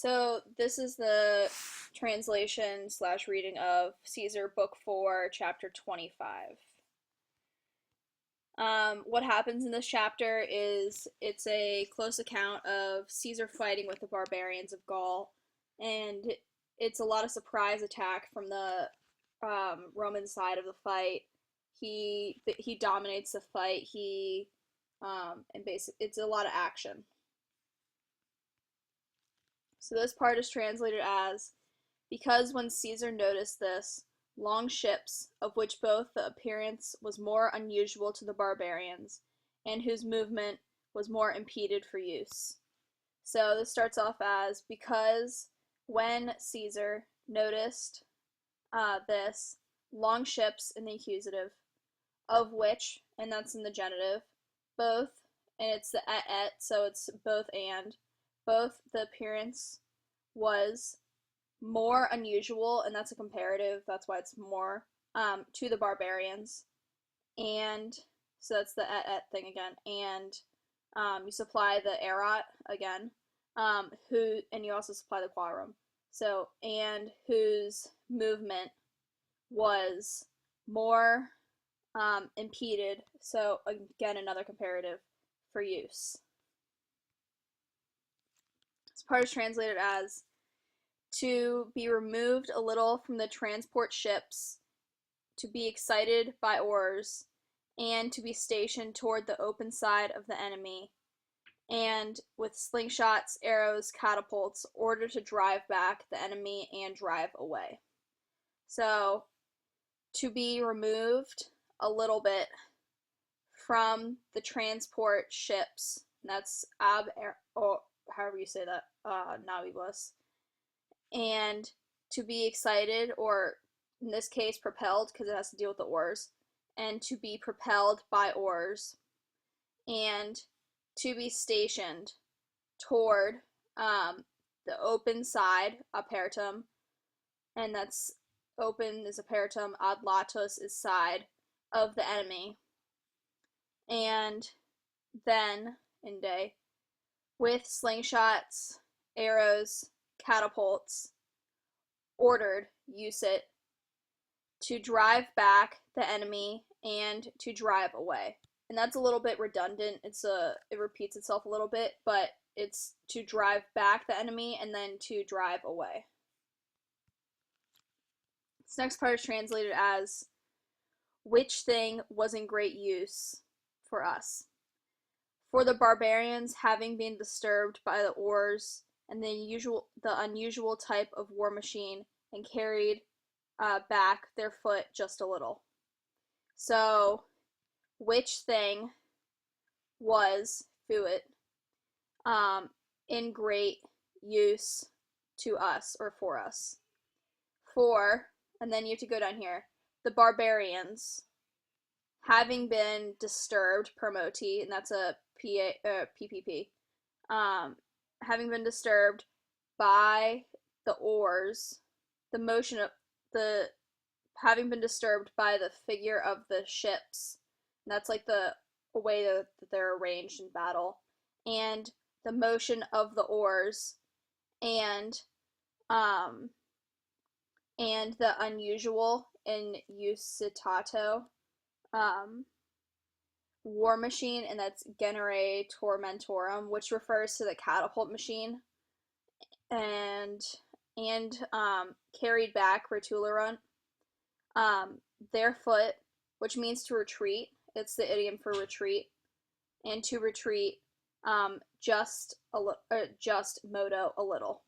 So this is the translation slash reading of Caesar, Book 4, Chapter 25. What happens in this chapter is it's a close account of Caesar fighting with the barbarians of Gaul, and it's a lot of surprise attack from the Roman side of the fight. He dominates the fight. And basically it's a lot of action. So this part is translated as, because when Caesar noticed this, long ships, of which both the appearance was more unusual to the barbarians, and whose movement was more impeded for use. So this starts off as, because when Caesar noticed this, long ships in the accusative, of which, and that's in the genitive, both, and it's the et, so it's both and, both the appearance was more unusual, and that's a comparative, that's why it's more, to the barbarians, and so that's the et thing again, and you supply the erat again, and you also supply the quorum, so, and whose movement was more impeded, so again another comparative for use. This part is translated as, to be removed a little from the transport ships, to be excited by oars, and to be stationed toward the open side of the enemy, and with slingshots, arrows, catapults, order to drive back the enemy and drive away. So, to be removed a little bit from the transport ships, that's or however you say that, nāvibus, and to be excited, or in this case propelled, because it has to deal with the oars, and to be propelled by oars, and to be stationed toward the open side, apertum, and that's open is apertum, ad latus is side, of the enemy, and then, in day, with slingshots, arrows, catapults, ordered, use it, to drive back the enemy and to drive away. And that's a little bit redundant. It repeats itself a little bit, but it's to drive back the enemy and then to drive away. This next part is translated as, which thing was in great use for us. For the barbarians, having been disturbed by the oars and the unusual type of war machine, and carried back their foot just a little. So, which thing was, fuit, in great use to us, or for us. For, and then you have to go down here, the barbarians, having been disturbed, promoti, and that's a PPP, having been disturbed by the oars, the motion of the, having been disturbed by the figure of the ships, and that's like the way that they're arranged in battle, and the motion of the oars, and the unusual in usitato, war machine, and that's genere tormentorum, which refers to the catapult machine, and carried back rotulerunt, their foot, which means to retreat, it's the idiom for retreat, and to retreat, just modo, a little.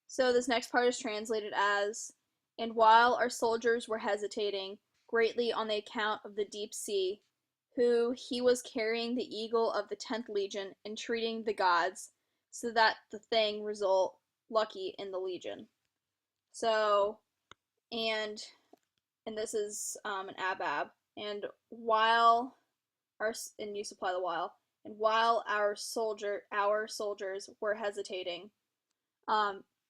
So this next part is translated as, and while our soldiers were hesitating greatly on the account of the deep sea, who he was carrying the eagle of the 10th legion, entreating the gods, so that the thing result lucky in the legion. So, and this is an abab, and while and you supply the while, and while our soldiers were hesitating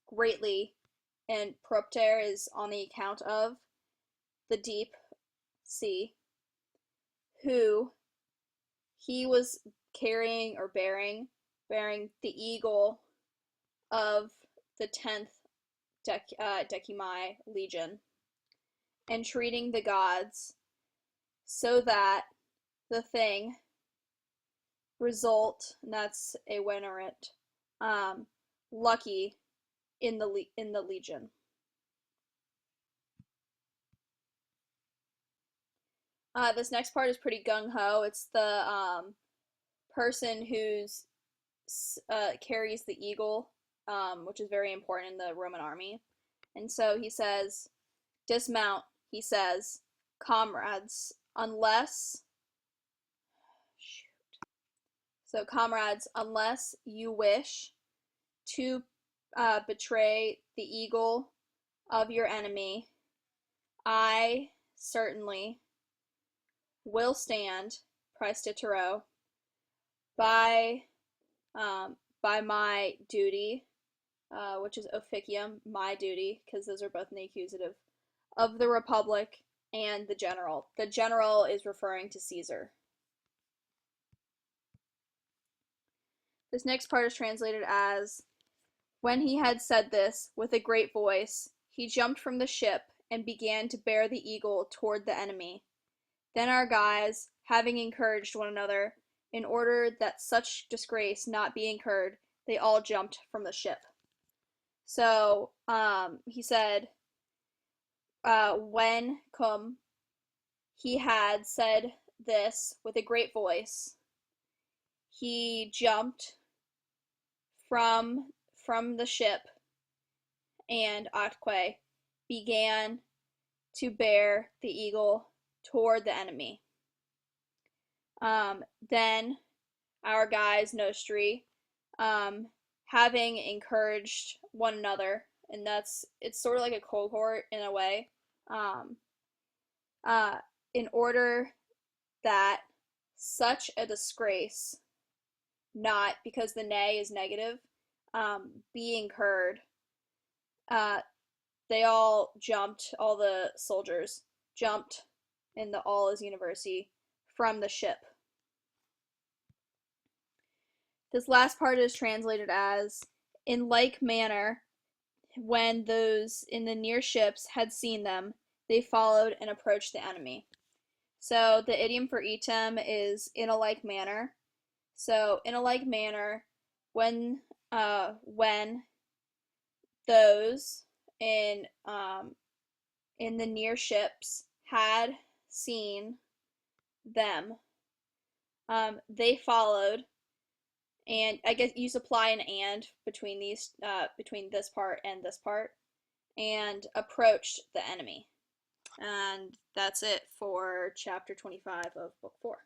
greatly, and propter is on the account of the deep sea, who he was carrying or bearing the eagle of the 10th decimi legion, entreating the gods so that the thing result, and that's a winneret, lucky in the legion. This next part is pretty gung-ho. It's the person who's carries the eagle, which is very important in the Roman army. And so he says, dismount, he says, comrades, unless you wish to betray the eagle of your enemy, I certainly will stand, praestitero, by my duty, which is officium, my duty, because those are both in the accusative, of the republic and the general. The general is referring to Caesar. This next part is translated as, when he had said this with a great voice, he jumped from the ship and began to bear the eagle toward the enemy. Then our guys, having encouraged one another, in order that such disgrace not be incurred, they all jumped from the ship. So, he said, when he had said this with a great voice, he jumped from the ship, and atque began to bear the eagle toward the enemy. Then our guys nostri, having encouraged one another, and it's sort of like a cohort in a way, in order that such a disgrace, not because the nay is negative, be incurred, they all jumped, all the soldiers jumped, and the all is university, from the ship. This last part is translated as, in like manner, when those in the near ships had seen them, they followed and approached the enemy. So the idiom for item is in a like manner. So in a like manner, when those in the near ships had seen them, they followed, and I guess you supply an and between these, between this part and this part, and approached the enemy. And that's it for chapter 25 of book 4.